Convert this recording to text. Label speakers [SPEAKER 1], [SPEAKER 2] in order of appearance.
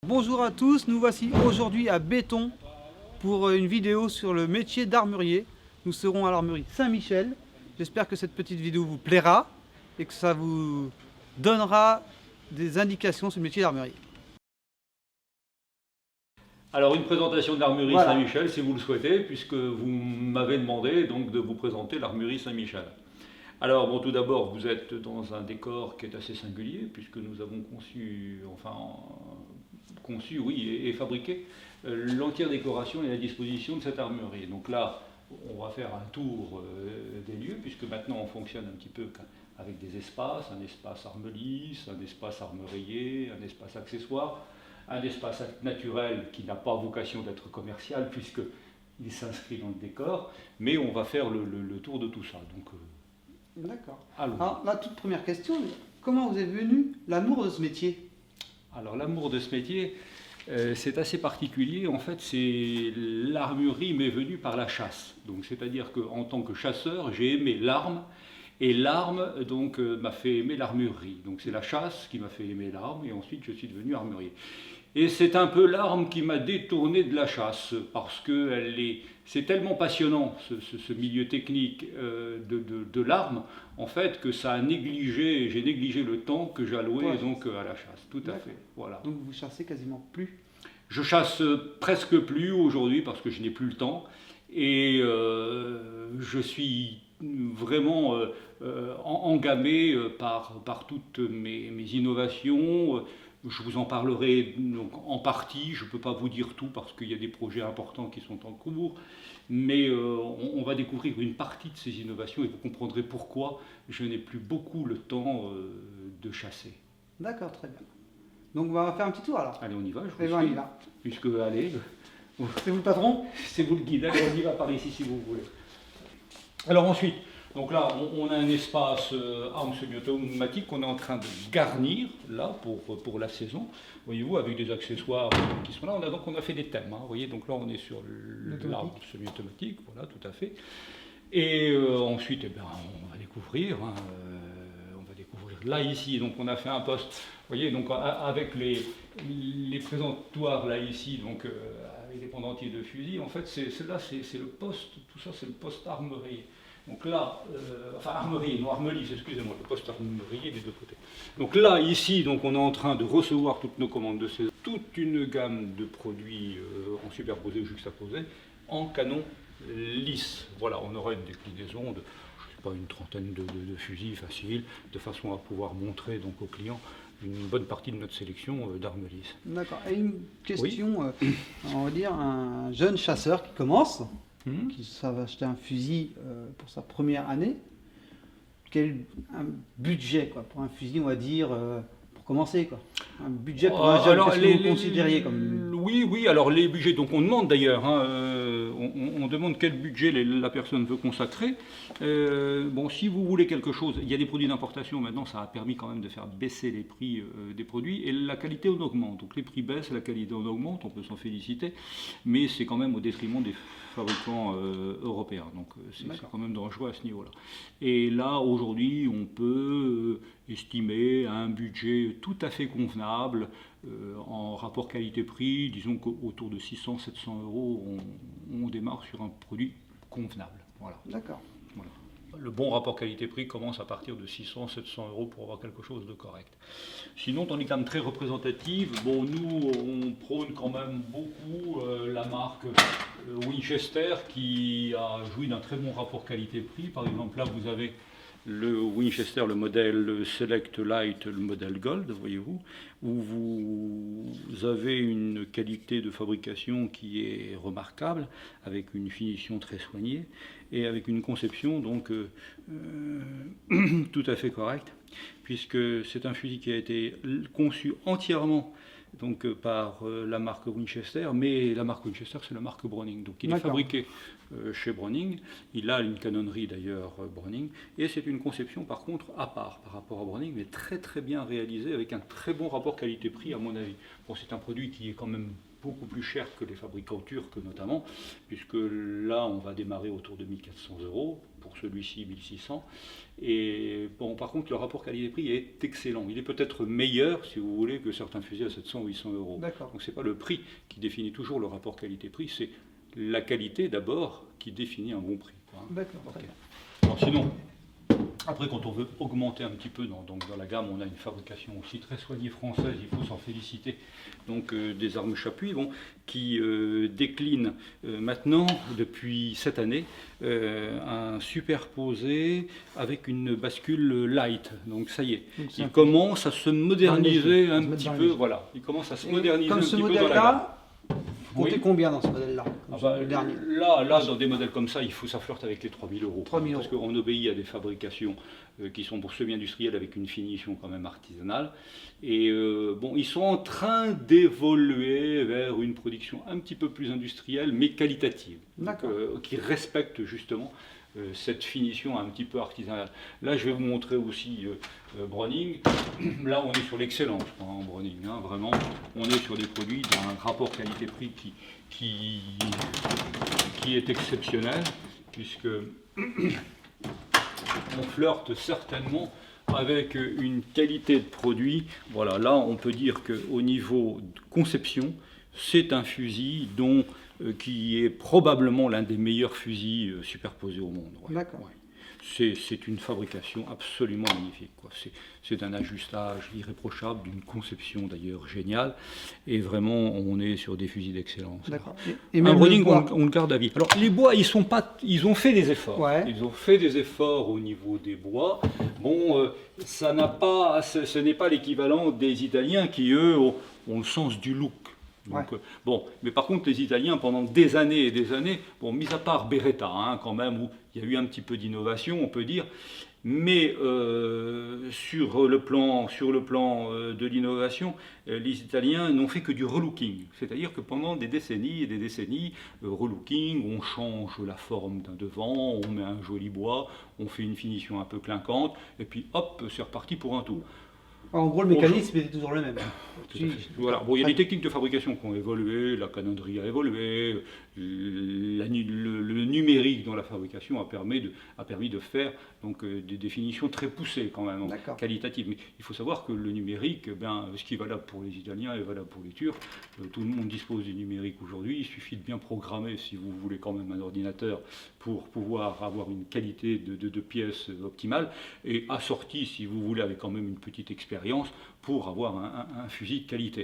[SPEAKER 1] Bonjour à tous, nous voici aujourd'hui à Béton pour une vidéo sur le métier d'armurier. Nous serons à l'armurerie Saint-Michel. J'espère que cette petite vidéo vous plaira et que ça vous donnera des indications sur le métier d'armurier.
[SPEAKER 2] Alors une présentation de l'armurerie
[SPEAKER 1] Voilà.
[SPEAKER 2] Saint-Michel si vous le souhaitez, puisque vous m'avez demandé donc de vous présenter l'armurerie Saint-Michel. Alors bon, tout d'abord, vous êtes dans un décor qui est assez singulier, puisque nous avons conçu, oui, et fabriqué l'entière décoration et la disposition de cette armurerie. Donc là, on va faire un tour des lieux, puisque maintenant on fonctionne un petit peu avec des espaces, un espace armelisse, un espace armurier, un espace accessoire, un espace naturel qui n'a pas vocation d'être commercial, puisqu'il s'inscrit dans le décor, mais on va faire le tour de tout ça. Donc,
[SPEAKER 1] d'accord.
[SPEAKER 2] allons.
[SPEAKER 1] Alors la toute première question, comment vous est venu l'amour de ce métier?
[SPEAKER 2] Alors l'amour de ce métier, c'est assez particulier. En fait, l'armurerie m'est venue par la chasse. Donc, c'est-à-dire qu'en tant que chasseur, j'ai aimé l'arme, et l'arme donc m'a fait aimer l'armurerie. Donc c'est la chasse qui m'a fait aimer l'arme, et ensuite je suis devenu armurier. Et c'est un peu l'arme qui m'a détourné de la chasse, parce que c'est tellement passionnant ce milieu technique de l'arme, en fait, que j'ai négligé le temps que j'allouais donc à la chasse. Tout à fait. Voilà.
[SPEAKER 1] Donc vous chassez quasiment plus?
[SPEAKER 2] Je chasse presque plus aujourd'hui parce que je n'ai plus le temps, et je suis vraiment engamé par toutes mes innovations. Je vous en parlerai donc en partie, je ne peux pas vous dire tout parce qu'il y a des projets importants qui sont en cours, mais on va découvrir une partie de ces innovations et vous comprendrez pourquoi je n'ai plus beaucoup le temps de chasser.
[SPEAKER 1] D'accord, très bien. Donc on va faire un petit tour alors.
[SPEAKER 2] Allez, on y va,
[SPEAKER 1] Et ben, on y va.
[SPEAKER 2] Puisque, allez,
[SPEAKER 1] C'est vous le patron?
[SPEAKER 2] c'est vous le guide, allez, on y va par ici si vous voulez. Alors ensuite, donc là, on a un espace armes semi-automatiques qu'on est en train de garnir, là, pour la saison, voyez-vous, avec des accessoires qui sont là. On a fait des thèmes, vous voyez, donc là, on est sur l'arme semi-automatique, voilà, tout à fait. Et ensuite, eh bien, on va découvrir, là, ici, donc on a fait un poste, vous voyez, donc avec les présentoirs, là, ici, donc avec des pendentifs de fusil, en fait, c'est le poste, tout ça, c'est le poste armurier. Donc là, armurier, non armelisse, excusez-moi, le poste armurier des deux côtés. Donc là, ici, donc on est en train de recevoir toutes nos commandes de saison, toute une gamme de produits en superposé ou juxtaposé, en canon lisse. Voilà, on aura une déclinaison de, je sais pas, une trentaine de fusils faciles, de façon à pouvoir montrer donc aux clients une bonne partie de notre sélection d'armes lisses.
[SPEAKER 1] D'accord. Et une question, on va dire un jeune chasseur qui commence, qui va acheter un fusil pour sa première année. Un budget quoi, pour un fusil, on va dire, pour commencer quoi. Un budget pour un jeune, qu'est-ce que vous considériez comme...
[SPEAKER 2] Oui, alors les budgets, donc on demande d'ailleurs, on demande quel budget la personne veut consacrer. Bon, si vous voulez quelque chose, il y a des produits d'importation maintenant, ça a permis quand même de faire baisser les prix des produits, et la qualité en augmente. Donc les prix baissent, la qualité en augmente, on peut s'en féliciter, mais c'est quand même au détriment des fabricants européens. Donc c'est quand même dangereux à ce niveau-là. Et là, aujourd'hui, on peut estimer un budget tout à fait convenable en rapport qualité-prix. Disons qu'autour de 600-700 euros, on démarre sur un produit convenable. Voilà.
[SPEAKER 1] D'accord.
[SPEAKER 2] Voilà. Le bon rapport qualité-prix commence à partir de 600-700 euros pour avoir quelque chose de correct. Sinon, dans les gammes très représentatives, bon, nous, on prône quand même beaucoup la marque Winchester qui a joui d'un très bon rapport qualité-prix. Par exemple, là, vous avez le Winchester, le modèle Select Light, le modèle Gold, voyez-vous, où vous avez une qualité de fabrication qui est remarquable, avec une finition très soignée, et avec une conception donc tout à fait correcte, puisque c'est un fusil qui a été conçu entièrement donc par la marque Winchester, mais la marque Winchester c'est la marque Browning, donc il est fabriqué chez Browning, il a une canonnerie d'ailleurs Browning, et c'est une conception par contre à part par rapport à Browning, mais très très bien réalisée avec un très bon rapport qualité-prix à mon avis. Bon, c'est un produit qui est quand même beaucoup plus cher que les fabricants turcs notamment, puisque là on va démarrer autour de 1400 €, pour celui-ci 1600. Et bon, par contre le rapport qualité-prix est excellent. Il est peut-être meilleur, si vous voulez, que certains fusils à 700 ou 800 €.
[SPEAKER 1] D'accord.
[SPEAKER 2] Donc c'est pas le prix qui définit toujours le rapport qualité-prix, c'est la qualité d'abord qui définit un bon prix, quoi, hein.
[SPEAKER 1] D'accord.
[SPEAKER 2] Ok. Alors sinon, après, quand on veut augmenter un petit peu dans la gamme, on a une fabrication aussi très soignée française, il faut s'en féliciter, donc des armes Chapuis, bon, qui déclinent maintenant, depuis cette année, un superposé avec une bascule light. Donc ça y est, il commence à se moderniser un petit peu, voilà, il commence à se moderniser un petit peu dans la gamme.
[SPEAKER 1] Comptez combien dans ce modèle-là?
[SPEAKER 2] Le dernier. Là, dans des modèles comme ça, ça flirte avec les 3 000 €.
[SPEAKER 1] 3 000 €.
[SPEAKER 2] Parce qu'on obéit à des fabrications qui sont pour semi-industrielles avec une finition quand même artisanale. Et bon, ils sont en train d'évoluer vers une production un petit peu plus industrielle, mais qualitative. Donc, qui respecte justement cette finition un petit peu artisanale. Là, je vais vous montrer aussi Browning. Là, on est sur l'excellence en Browning, hein, vraiment. On est sur des produits d'un rapport qualité-prix qui est exceptionnel, puisque on flirte certainement avec une qualité de produit. Voilà, là, on peut dire qu'au niveau de conception, c'est un fusil qui est probablement l'un des meilleurs fusils superposés au monde. Ouais.
[SPEAKER 1] D'accord.
[SPEAKER 2] Ouais. C'est une fabrication absolument magnifique, quoi. C'est un ajustage irréprochable, d'une conception d'ailleurs géniale, et vraiment on est sur des fusils d'excellence.
[SPEAKER 1] D'accord.
[SPEAKER 2] Et même un Browning, on le garde à vie. Alors les bois, ils ont fait des efforts. Ouais. Ils ont fait des efforts au niveau des bois. Bon, ce n'est pas l'équivalent des Italiens qui eux ont le sens du look. Donc, bon, mais par contre, les Italiens, pendant des années et des années, bon, mis à part Beretta, hein, quand même, où il y a eu un petit peu d'innovation, on peut dire, mais sur le plan de l'innovation, les Italiens n'ont fait que du relooking. C'est-à-dire que pendant des décennies et des décennies, relooking, on change la forme d'un devant, on met un joli bois, on fait une finition un peu clinquante, et puis hop, c'est reparti pour un tour.
[SPEAKER 1] En gros, le mécanisme est toujours le même.
[SPEAKER 2] Voilà. Bon, il y a des techniques de fabrication qui ont évolué, la canonnerie a évolué, le numérique dans la fabrication a permis de faire donc, des définitions très poussées quand même, qualitatives. Mais il faut savoir que le numérique, ce qui est valable pour les Italiens est valable pour les Turcs. Tout le monde dispose du numérique aujourd'hui, il suffit de bien programmer si vous voulez quand même un ordinateur pour pouvoir avoir une qualité de pièces optimale, et assorti, si vous voulez, avec quand même une petite expérience pour avoir un fusil de qualité.